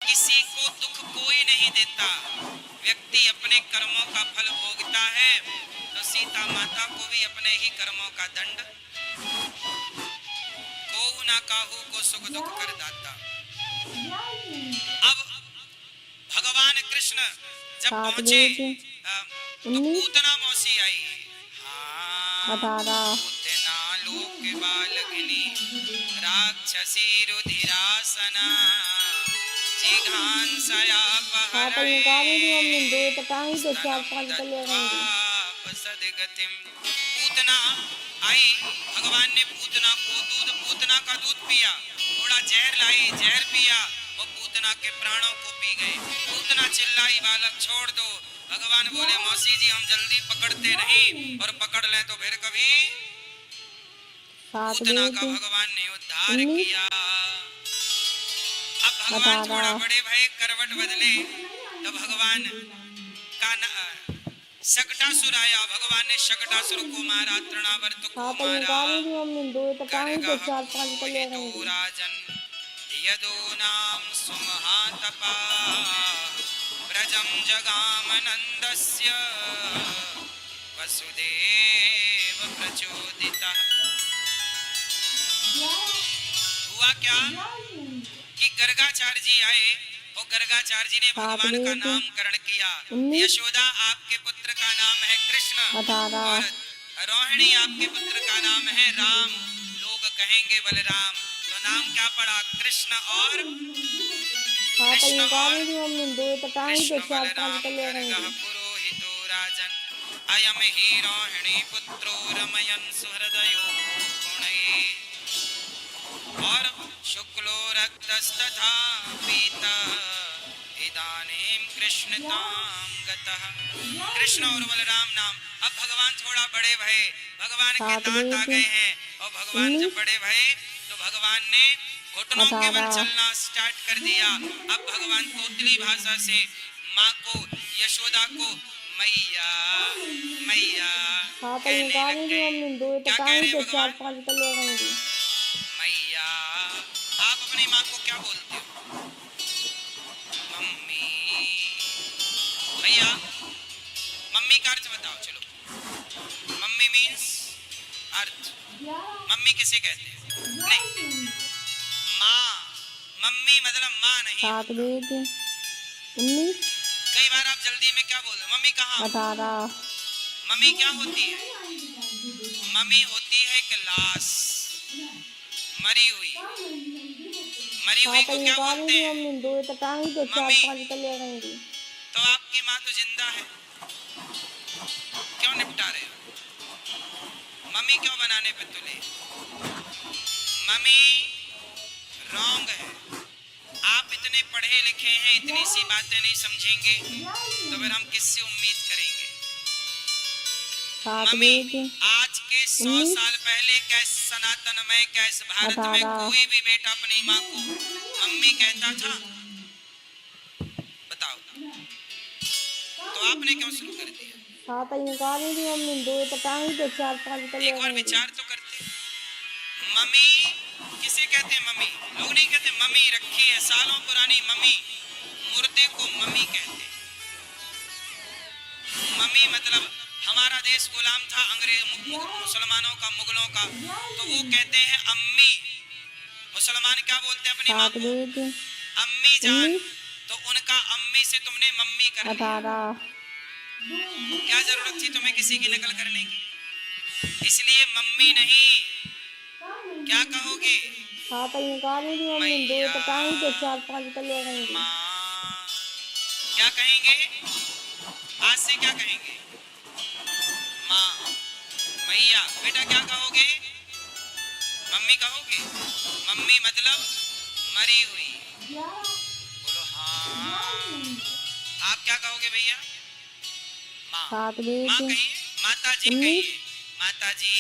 किसी को दुख कोई नहीं देता, व्यक्ति अपने कर्मों का फल भोगता है। तो सीता माता को भी अपने ही कर्मों का दंड, को ना काहू को सुख दुख कर दाता। अब भगवान कृष्ण जब पहुंचे तो पूतना मौसी आई। पूतना लोक बालकिनी राक्षसी रुधिरासना जिघांसया सदगतिम। पूतना आई, भगवान ने पूतना को दूध, पूतना का दूध पिया, थोड़ा जहर लाई, जहर पिया और पूतना के प्राणों को पी गए। पूतना चिल्लाई, बालक छोड़ दो। भगवान बोले, मौसी जी हम जल्दी पकड़ते नहीं, और पकड़ लें तो फिर कभी। पूतना का भगवान ने उद्धार किया। अब भगवान थोड़ा बड़े भय, करवट बदले तो भगवान का शकटासुर आया। भगवान ने शकटासुर को मारा, तृणावर्त को मारा। राजन यदो नाम सुमहातपा व्रजम जगामनंदस्य वसुदेव प्रचोदितः। हुआ क्या कि गर्गाचार्य जी आए और गर्गाचार्य जी ने भगवान का नामकरण किया। यशोदा आपके पुत्र का नाम है कृष्ण और रोहिणी आपके पुत्र का नाम है राम, लोग कहेंगे बलराम। तो नाम क्या पड़ा? कृष्ण और कृष्ण बलराम। गर्गः पुरोहितो राजन अयम ही रोहिणी पुत्रो रमयन् सुहृदयो गुणैः। और शुक्लो रक्तस्तथा पीता इदानीं कृष्णतां गतः। कृष्ण और बलराम नाम। अब भगवान थोड़ा बड़े भये, भगवान के दांत आ गए हैं, और भगवान जब बड़े भये तो भगवान ने घुटनों के बल चलना स्टार्ट कर दिया। अब भगवान तोतली भाषा से माँ को, यशोदा को मैया मैया कहने लग गए। क्या कह रहे हैं भगवान? मैया। आप अपनी माँ को क्या बोलते हो? मम्मी। भैया मम्मी का अर्थ बताओ। चलो, मम्मी मीन्स अर्थ। मम्मी किसे कहते हैं? नहीं, माँ। मम्मी मतलब माँ नहीं। कई बार आप जल्दी में क्या बोल रहे हो? मम्मी कहाँ? मम्मी क्या होती है? मम्मी होती है एक लाश, मरी हुई। मरी हुई को क्या बोलते हैं? मम्मी। तो आपकी माँ तो जिंदा है, क्यों निपटा रहे हो? मम्मी क्यों बनाने पे तुले? मम्मी रॉन्ग है। आप इतने पढ़े लिखे हैं, इतनी सी बातें नहीं समझेंगे तो फिर हम किससे उम्मीद करेंगे? मम्मी आज के 100 साल पहले कैस सनातन में, कैस भारत में कोई भी बेटा अपनी माँ को मम्मी कहता था? बताओ। तो आपने क्यों शुरू कर दिया? एक बार विचार तो करते। मम्मी किसे कहते हैं? मम्मी। लोग नहीं कहते मम्मी रखी है सालों पुरानी मम्मी, मुर्दे को मम्मी कहते। मम्मी मतलब हमारा देश गुलाम था अंग्रेज मुसलमानों का, मुगलों का, तो वो कहते हैं अम्मी। मुसलमान क्या बोलते हैं अपनी माँ को? अम्मी जान। तो उनका अम्मी से तुमने मम्मी कर लिया। क्या जरूरत थी तुम्हें किसी की नकल करने की? इसलिए मम्मी नहीं, क्या कहोगे? मैया, माँ। क्या कहेंगे? आज से क्या कहेंगे? माँ, मैया। बेटा क्या कहोगे? मम्मी कहोगे? मम्मी मतलब मरी हुई। बोलो हाँ। आप क्या कहोगे भैया? माँ। माँ कहिए, माता जी कहिए। माता जी,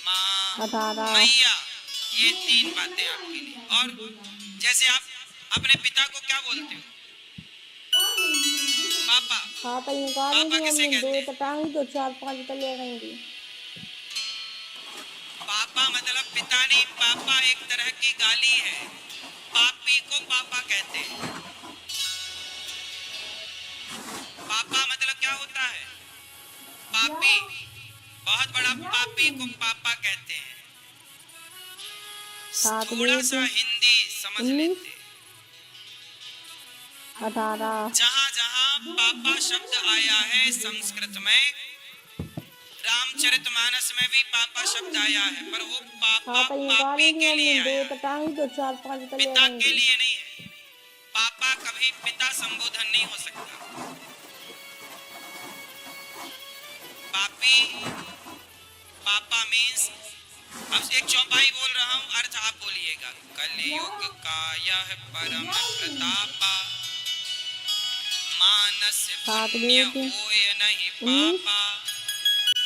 माँ, मैया। ये 3 बातें आपके लिए। और जैसे आप अपने पिता को क्या बोलते हो? पापा। पापा किसे कहते हैं? पापा मतलब पिता नहीं, पापा एक तरह की गाली है। पापी को पापा कहते हैं। पापी, बहुत बड़ा पापी को पापा कहते हैं। थोड़ा सा हिंदी समझ लेते। 18 जहाँ जहाँ पापा शब्द आया है संस्कृत में, रामचरितमानस में भी पापा शब्द आया है, पर वो पापा पापी के लिए आया है, पिता के लिए नहीं है। पापा कभी पिता संबोधन नहीं हो सकता। पापी, पापा मीन्स, अब एक चौपाई बोल रहा हूँ, अर्थ आप बोलिएगा। कलयुग का यह परम प्रतापा, मानस पुण्य होय नहीं पापा।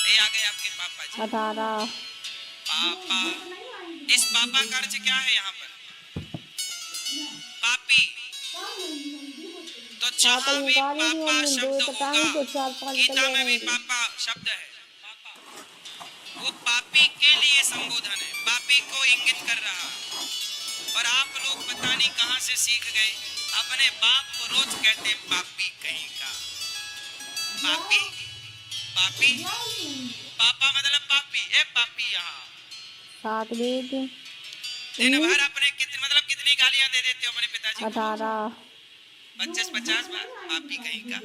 ये आ गए आपके पापा जी। 18 पापा, इस पापा का अर्थ क्या है यहाँ पर? पापी। तो जहाँ भी पापा शब्द होगा, गीता में भी पापा शब्द है, वो पापी के लिए संबोधन है, पापी को इंगित कर रहा है। और आप लोग पता नहीं कहां से सीख गए, अपने बाप को रोज कहते पापी कहीं का। पापी, पापी, पापा मतलब पापी। ए पापी, यहाँ 7 वेद दिन भर अपने कितनी गालियां दे देते हो अपने पिताजी को? 18 25-50 बार पापी कहीं का।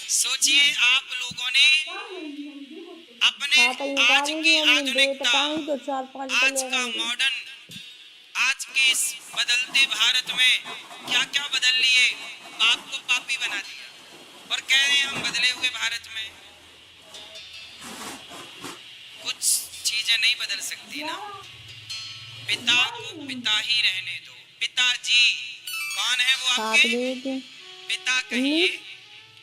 सोचिए आप लोगों ने अपने आज की आधुनिकता, आज का मॉडर्न, आज के इस बदलते भारत में क्या क्या बदल लिए। बाप को पापी बना दिया और कह रहे हैं हम बदले हुए भारत में। कुछ चीजें नहीं बदल सकती ना। पिता को पिता ही रहने दो। पिताजी कौन है वो आपके? पिता कहिए।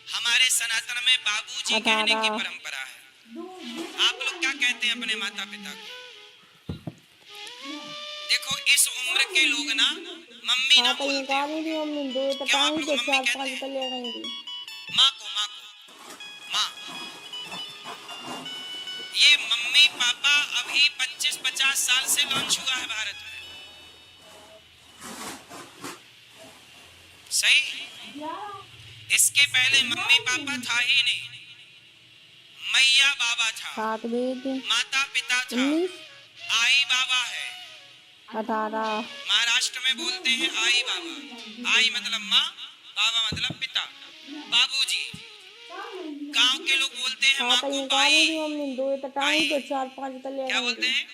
हमारे सनातन में बाबूजी कहने की परंपरा है। आप लोग क्या कहते हैं अपने माता पिता को? देखो इस उम्र के लोग ना मम्मी ना बोलते हैं। क्या आप लोग मम्मी कहते हैं? माँ को माँ। ये मम्मी पापा अभी 25-50 साल से लॉन्च हुआ है भारत में। सही? इसके पहले मम्मी पापा था ही नहीं। मैया बाबा था, माता पिता था, आई बाबा है। 18 महाराष्ट्र में बोलते हैं आई बाबा। आई मतलब माँ, बाबा मतलब पिता, बाबूजी। गांव के लोग बोलते हैं माँ को बाई। क्या बोलते हैं?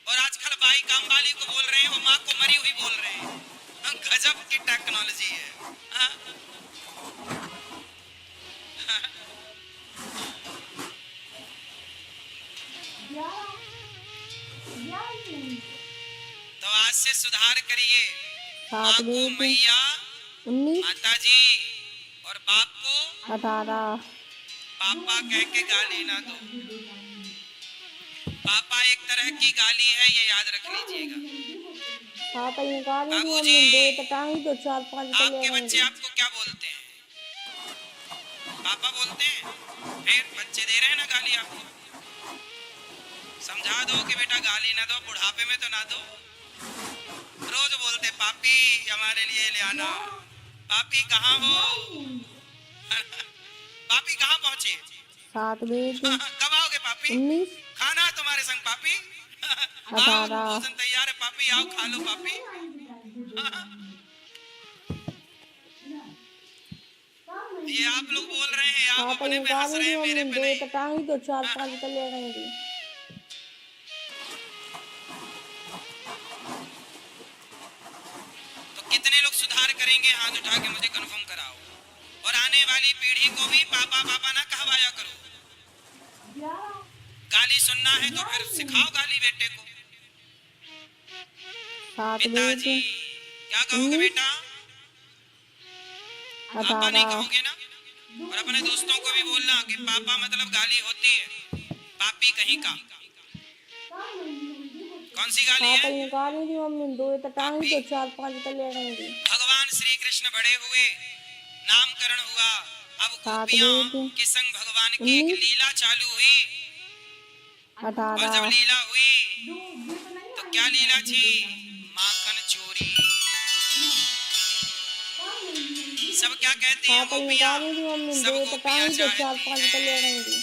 और आजकल बाई काम वाली को बोल रहे हैं, वो माँ को मरी हुई बोल रहे हैं। गजब की टेक्नोलॉजी है। तो आज से सुधार करिए। माँ को मैया, माता जी, और बाप को 18 पापा कह के गाली ना दो। पापा एक तरह की गाली है, ये याद रख लीजिएगा। बाबूजी, आपके बच्चे आपको क्या बोलते हैं? पापा बोलते हैं। फिर बच्चे दे रहे हैं ना गाली आपको। समझा दो कि बेटा गाली ना दो, बुढ़ापे में तो ना दो। रोज बोलते पापी हमारे लिए ले आना। पापी कहाँ हो? पापी कहाँ पहुँचे? 7 वेद कब आओगे पापी? 19 खाना तुम्हारे संग पापी। आओ भोजन तैयार है पापी, आओ खा लो पापी। ये आप लोग बोल रहे हैं, आप अपने पे हंस रहे हैं, मेरे पे नहीं। तो कितने लोग सुधार करेंगे? हाथ उठा के मुझे कंफर्म कराओ। और आने वाली पीढ़ी को भी पापा पापा ना कहवाया करो। गाली सुनना है तो फिर सिखाओ गाली बेटे को। पिताजी क्या कहोगे बेटा? पापा नहीं कहोगे ना? और अपने दोस्तों को भी बोलना कि पापा मतलब गाली होती है, पापी कहीं का। कौन सी गाली है? भगवान श्री कृष्ण बड़े हुए, नामकरण हुआ, अब गोपियां के संग भगवान की एक लीला चालू हुई। और जब लीला हुई तो क्या लीला थी? माखन चोरी। सब क्या कहती हैं हाँ तो गोपियां? निकाल रही थी मम्मी, सब दो गोपियां बताई तो चाहती 4-5 हैं कलियां रहेंगी।